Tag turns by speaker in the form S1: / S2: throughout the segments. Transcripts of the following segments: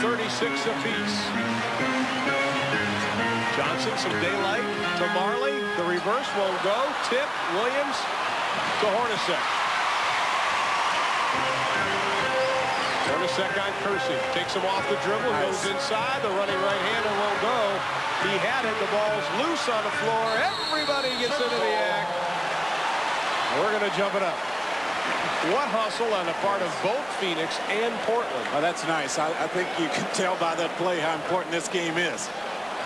S1: 136 apiece. Johnson, some daylight to Marley. The reverse won't go. Tip, Williams to Hornacek. Hornacek on Kersey. Takes him off the dribble. Nice. Goes inside. The running right-hander won't go. He had it. The ball's loose on the floor. Everybody gets into the act. We're going to jump it up. What hustle on the part of both Phoenix and Portland.
S2: Oh, that's nice. I think you can tell by that play how important this game is.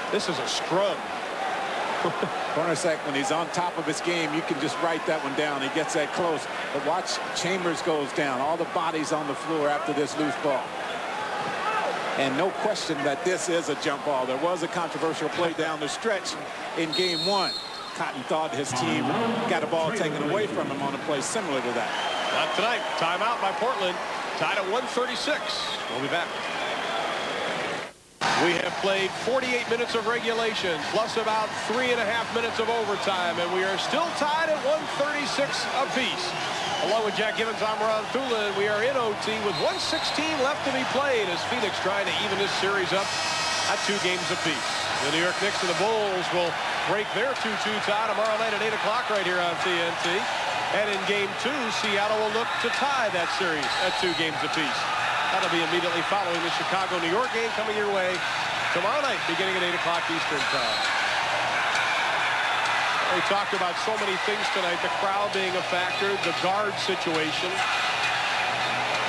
S1: This is a scrub.
S2: Hornacek, when he's on top of his game, you can just write that one down. He gets that close. But watch, Chambers goes down. All the bodies on the floor after this loose ball. And no question that this is a jump ball. There was a controversial play down the stretch in game one. Cotton thought his team got a ball taken away from him on a play similar to that.
S1: Not tonight. Timeout by Portland. Tied at 136. We'll be back. We have played 48 minutes of regulation, plus about 3.5 minutes of overtime, and we are still tied at 136 apiece. Along with Jack Gibbons, I'm Ron Thulin. We are in OT with 1:16 left to be played as Phoenix trying to even this series up at 2 games apiece. The New York Knicks and the Bulls will break their 2-2 tie tomorrow night at 8 o'clock right here on TNT. And in game 2, Seattle will look to tie that series at 2 games apiece. That'll be immediately following the Chicago-New York game coming your way tomorrow night, beginning at 8 o'clock Eastern time. We talked about so many things tonight, the crowd being a factor, the guard situation.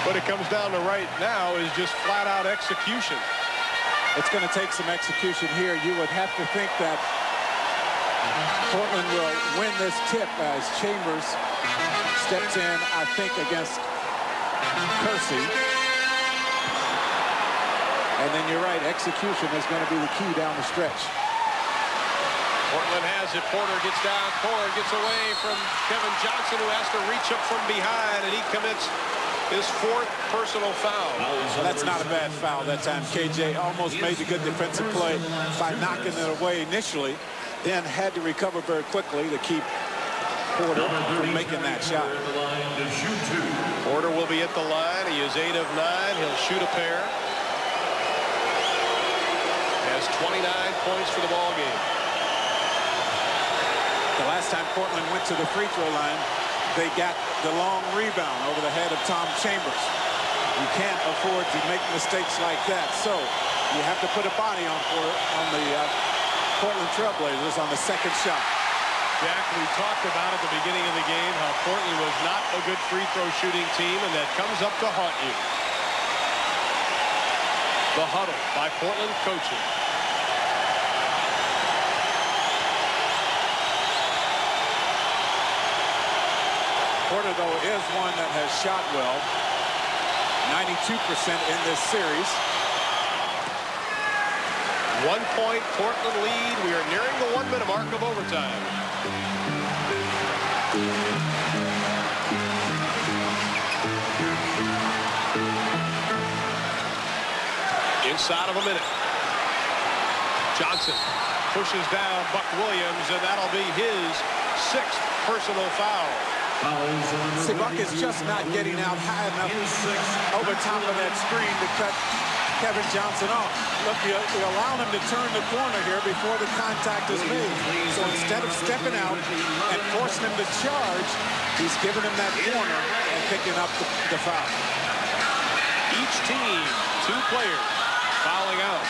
S1: What it comes down to right now is just flat-out execution.
S2: It's going to take some execution here. You would have to think that Portland will win this tip as Chambers steps in, I think, against Kersey. And then you're right, execution is going to be the key down the stretch.
S1: Portland has it. Porter gets down court, gets away from Kevin Johnson, who has to reach up from behind, and he commits his 4th personal foul.
S2: Well, that's not a bad foul that time. KJ almost made a good defensive play by knocking it away initially, then had to recover very quickly to keep Porter from making that shot.
S1: Porter will be at the line. He is 8 of 9. He'll shoot a pair. Has 29 points for the ball game.
S2: The last time Portland went to the free throw line, they got the long rebound over the head of Tom Chambers. You can't afford to make mistakes like that. So you have to put a body on the Portland Trailblazers on the second shot.
S1: Jack, we talked about at the beginning of the game how Portland was not a good free throw shooting team, and that comes up to haunt you. The huddle by Portland coaching.
S2: Porter, though, is one that has shot well. 92% in this series.
S1: 1-point Portland lead. We are nearing the 1-minute mark of overtime. Inside of a minute. Johnson pushes down Buck Williams, and that'll be his 6th personal foul.
S2: See, Buck is just not getting out high enough over top of that screen to cut Kevin Johnson off. Look, you're allowing him to turn the corner here before the contact is made. So instead of stepping out and forcing him to charge, he's giving him that corner and picking up the foul.
S1: Each team, 2 players fouling out.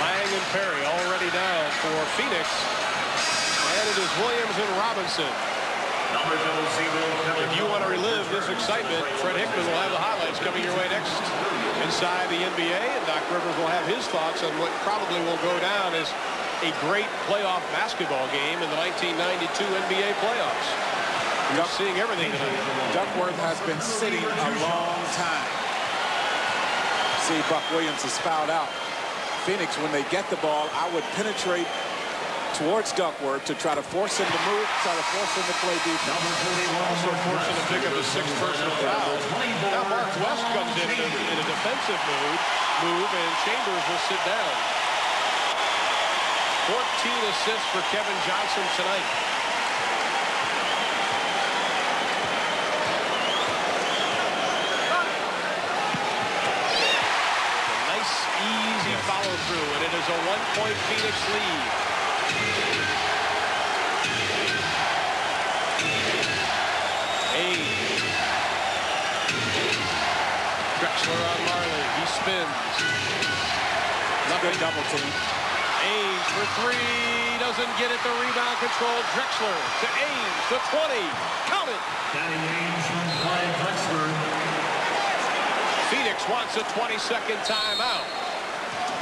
S1: Lang and Perry already down for Phoenix. And it is Williams and Robinson. If you want to relive this excitement, Fred Hickman will have the highlights coming your way next inside the NBA, and Doc Rivers will have his thoughts on what probably will go down as a great playoff basketball game in the 1992 NBA playoffs. You're seeing everything tonight.
S2: Duckworth has been sitting a long time. See, Buck Williams is fouled out. Phoenix, when they get the ball, I would penetrate towards Duckworth to try to force him to move, try to force him to play defense.
S1: Also forced him to pick up his 6th personal foul. Now Mark West comes in a defensive move, and Chambers will sit down. 14 assists for Kevin Johnson tonight. The through, and it is a 1-point Phoenix lead. Ames. Drexler on Marley. He spins.
S2: Good double team.
S1: Ames for three. Doesn't get it. The rebound control. Drexler to Ames to 20. Count it.
S3: Danny Ames from Clyde Drexler.
S1: Phoenix wants a 22nd timeout.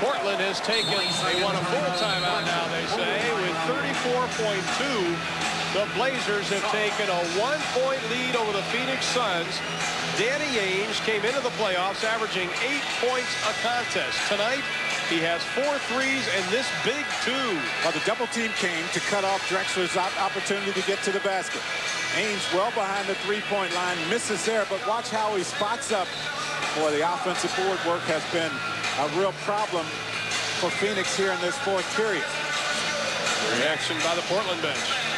S1: Portland has taken, they want a full timeout now, they say, with 34.2. The Blazers have taken a 1-point lead over the Phoenix Suns. Danny Ainge came into the playoffs averaging 8 points a contest. Tonight, he has 4 threes and this big 2.
S2: Well, the double team came to cut off Drexler's opportunity to get to the basket. Ainge well behind the three-point line, misses there, but watch how he spots up. Boy, the offensive board work has been a real problem for Phoenix here in this fourth period.
S1: Reaction by the Portland bench.